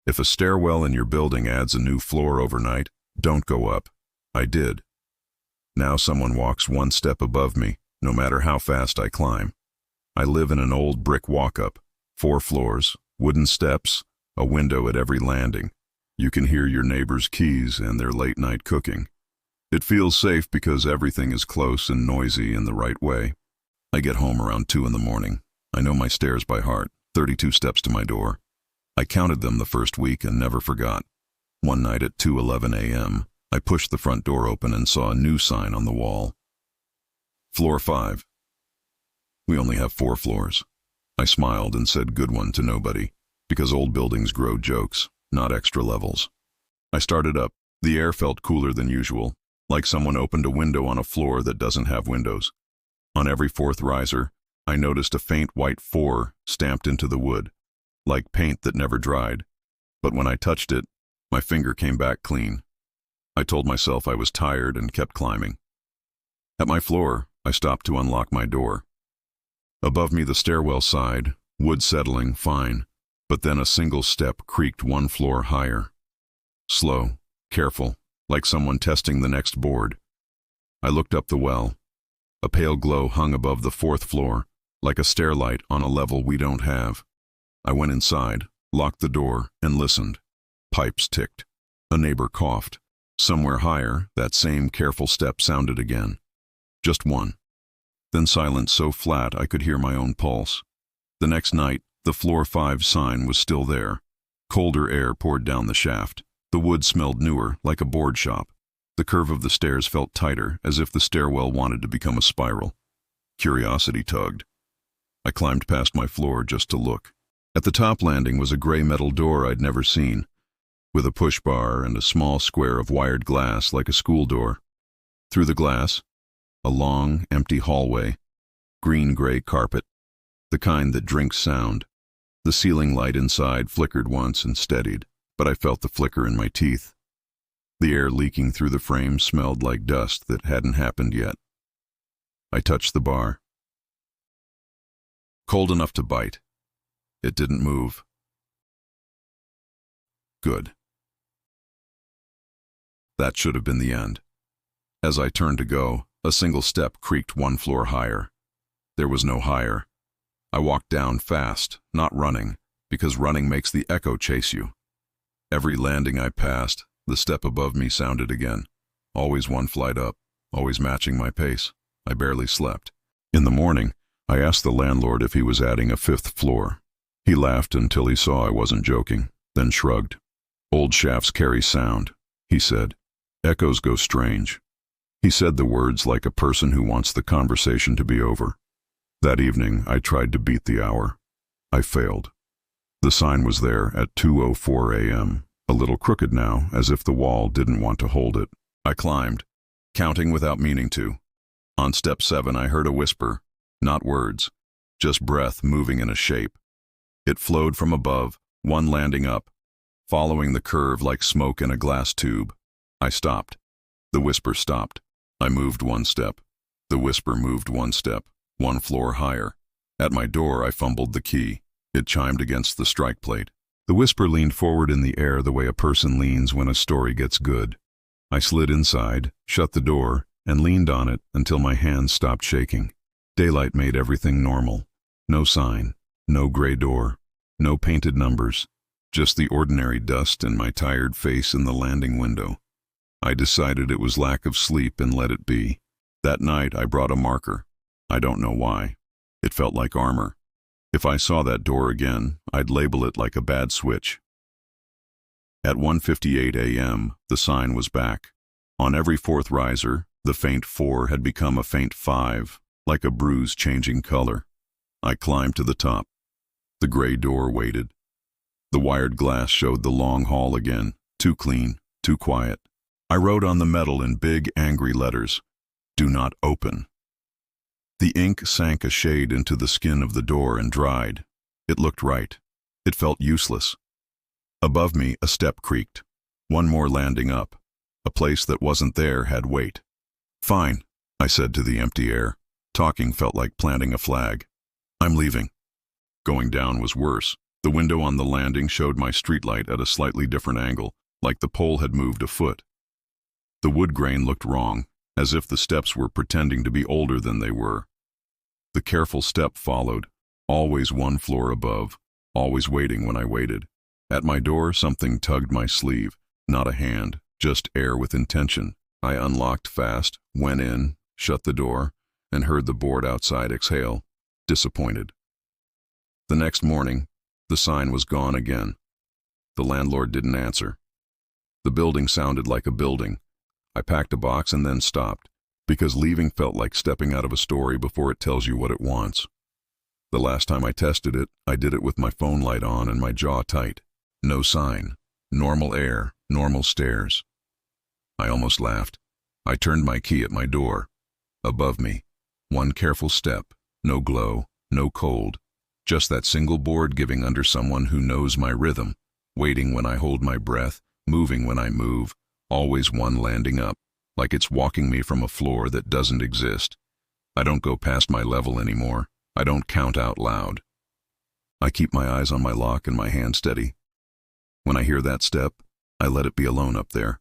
If a stairwell in your building adds a new floor overnight, don't go up. I did. Now someone walks one step above me, no matter how fast I climb. I live in an old brick walk-up, 4 floors, wooden steps, a window at every landing. You can hear your neighbor's keys and their late-night cooking. It feels safe because everything is close and noisy in the right way. I get home around 2 in the morning. I know my stairs by heart, 32 steps to my door. I counted them the first week and never forgot. One night at 2:11 a.m., I pushed the front door open and saw a new sign on the wall. Floor 5. We only have 4 floors. I smiled and said good one to nobody, because old buildings grow jokes, not extra levels. I started up. The air felt cooler than usual, like someone opened a window on a floor that doesn't have windows. On every 4th riser, I noticed a faint white 4 stamped into the wood, like paint that never dried. But when I touched it, my finger came back clean. I told myself I was tired and kept climbing. At my floor, I stopped to unlock my door. Above me the stairwell sighed, wood settling, fine, but then a single step creaked 1 floor higher. Slow, careful, like someone testing the next board. I looked up the well. A pale glow hung above the 4th floor, like a stairlight on a level we don't have. I went inside, locked the door, and listened. Pipes ticked. A neighbor coughed. Somewhere higher, that same careful step sounded again. Just one. Then silence so flat I could hear my own pulse. The next night, the floor 5 sign was still there. Colder air poured down the shaft. The wood smelled newer, like a board shop. The curve of the stairs felt tighter, as if the stairwell wanted to become a spiral. Curiosity tugged. I climbed past my floor just to look. At the top landing was a gray metal door I'd never seen, with a push bar and a small square of wired glass like a school door. Through the glass, a long, empty hallway, green-gray carpet, the kind that drinks sound. The ceiling light inside flickered once and steadied, but I felt the flicker in my teeth. The air leaking through the frame smelled like dust that hadn't happened yet. I touched the bar. Cold enough to bite. It didn't move. Good. That should have been the end. As I turned to go, a single step creaked 1 floor higher. There was no higher. I walked down fast, not running, because running makes the echo chase you. Every landing I passed, the step above me sounded again. Always 1 flight up, always matching my pace. I barely slept. In the morning, I asked the landlord if he was adding a 5th floor. He laughed until he saw I wasn't joking, then shrugged. Old shafts carry sound, he said. Echoes go strange. He said the words like a person who wants the conversation to be over. That evening, I tried to beat the hour. I failed. The sign was there at 2:04 a.m., a little crooked now, as if the wall didn't want to hold it. I climbed, counting without meaning to. On step 7, I heard a whisper, not words, just breath moving in a shape. It flowed from above, 1 landing up, following the curve like smoke in a glass tube. I stopped. The whisper stopped. I moved 1 step. The whisper moved 1 step, 1 floor higher. At my door, I fumbled the key. It chimed against the strike plate. The whisper leaned forward in the air the way a person leans when a story gets good. I slid inside, shut the door, and leaned on it until my hands stopped shaking. Daylight made everything normal. No sign, no gray door, no painted numbers, just the ordinary dust and my tired face in the landing window. I decided it was lack of sleep and let it be. That night I brought a marker. I don't know why. It felt like armor. If I saw that door again, I'd label it like a bad switch. At 1:58 a.m., the sign was back. On every 4th riser, the faint 4 had become a faint 5, like a bruise changing color. I climbed to the top. The gray door waited. The wired glass showed the long hall again, too clean, too quiet. I wrote on the metal in big, angry letters, "Do not open." The ink sank a shade into the skin of the door and dried. It looked right. It felt useless. Above me, a step creaked. 1 more landing up. A place that wasn't there had weight. "Fine," I said to the empty air. Talking felt like planting a flag. "I'm leaving." Going down was worse. The window on the landing showed my streetlight at a slightly different angle, like the pole had moved a foot. The wood grain looked wrong, as if the steps were pretending to be older than they were. The careful step followed, always one floor above, always waiting when I waited. At my door, something tugged my sleeve, not a hand, just air with intention. I unlocked fast, went in, shut the door, and heard the board outside exhale, disappointed. The next morning, the sign was gone again. The landlord didn't answer. The building sounded like a building. I packed a box and then stopped, because leaving felt like stepping out of a story before it tells you what it wants. The last time I tested it, I did it with my phone light on and my jaw tight. No sign. Normal air, normal stairs. I almost laughed. I turned my key at my door. Above me, one careful step, no glow, no cold. Just that single board giving under someone who knows my rhythm, waiting when I hold my breath, moving when I move, always one landing up, like it's walking me from a floor that doesn't exist. I don't go past my level anymore. I don't count out loud. I keep my eyes on my lock and my hand steady. When I hear that step, I let it be alone up there.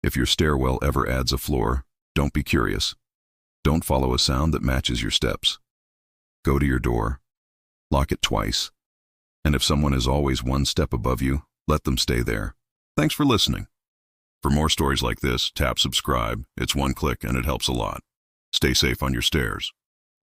If your stairwell ever adds a floor, don't be curious. Don't follow a sound that matches your steps. Go to your door. Lock it twice. And if someone is always one step above you, let them stay there. Thanks for listening. For more stories like this, tap subscribe. It's one click and it helps a lot. Stay safe on your stairs.